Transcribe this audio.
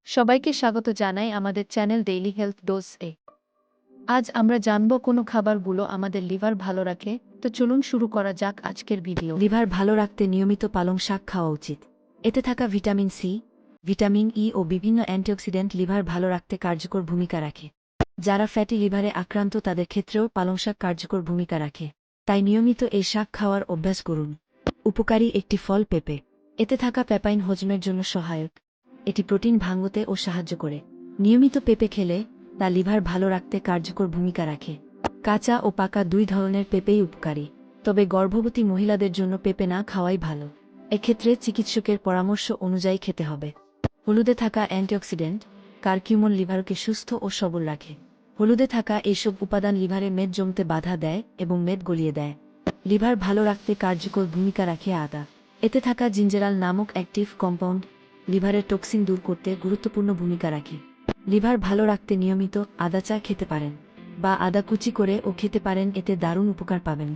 সবাইকে স্বাগত জানাই আমাদের চ্যানেল ডেইলি হেলথ ডোজ-এ। আজ আমরা জানব কোন খাবারগুলো আমাদের লিভার ভালো রাখে। তো চলুন শুরু করা যাক আজকের ভিডিও। লিভার ভালো রাখতে নিয়মিত পালং শাক খাওয়া উচিত। এতে থাকা ভিটামিন সি, ভিটামিন ই ও বিভিন্ন অ্যান্টিঅক্সিডেন্ট লিভার ভালো রাখতে কার্যকর ভূমিকা রাখে। যারা ফ্যাটি লিভারে আক্রান্ত তাদের ক্ষেত্রেও পালং শাক কার্যকর ভূমিকা রাখে, তাই নিয়মিত এই শাক খাওয়ার অভ্যাস করুন। উপকারী একটি ফল পেঁপে। এতে থাকা প্যাপাইন হজমের জন্য সহায়ক। এটি প্রোটিন ভাঙতে ও সাহায্য করে। নিয়মিত পেঁপে খেলে তা লিভার ভালো রাখতে কার্যকর ভূমিকা রাখে। কাঁচা ও পাকা দুই ধরনের পেঁপেই উপকারী, তবে গর্ভবতী মহিলাদের জন্য পেঁপে না খাওয়াই ভালো। এক্ষেত্রে চিকিৎসকের পরামর্শ অনুযায়ী খেতে হবে। হলুদে থাকা অ্যান্টিঅক্সিডেন্ট কারকিউমন লিভারকে সুস্থ ও সবল রাখে। হলুদে থাকা এইসব উপাদান লিভারে মেদ জমতে বাধা দেয় এবং মেদ গলিয়ে দেয়। লিভার ভালো রাখতে কার্যকর ভূমিকা রাখে আদা। এতে থাকা জিঞ্জেরাল নামক অ্যাক্টিভ কম্পাউন্ড লিভারের টক্সিন দূর করতে গুরুত্বপূর্ণ ভূমিকা রাখে। লিভার ভালো রাখতে নিয়মিত আদা চা খেতে পারেন বা আদা কুচি করে ও খেতে পারেন, এতে দারুণ উপকার পাবেন।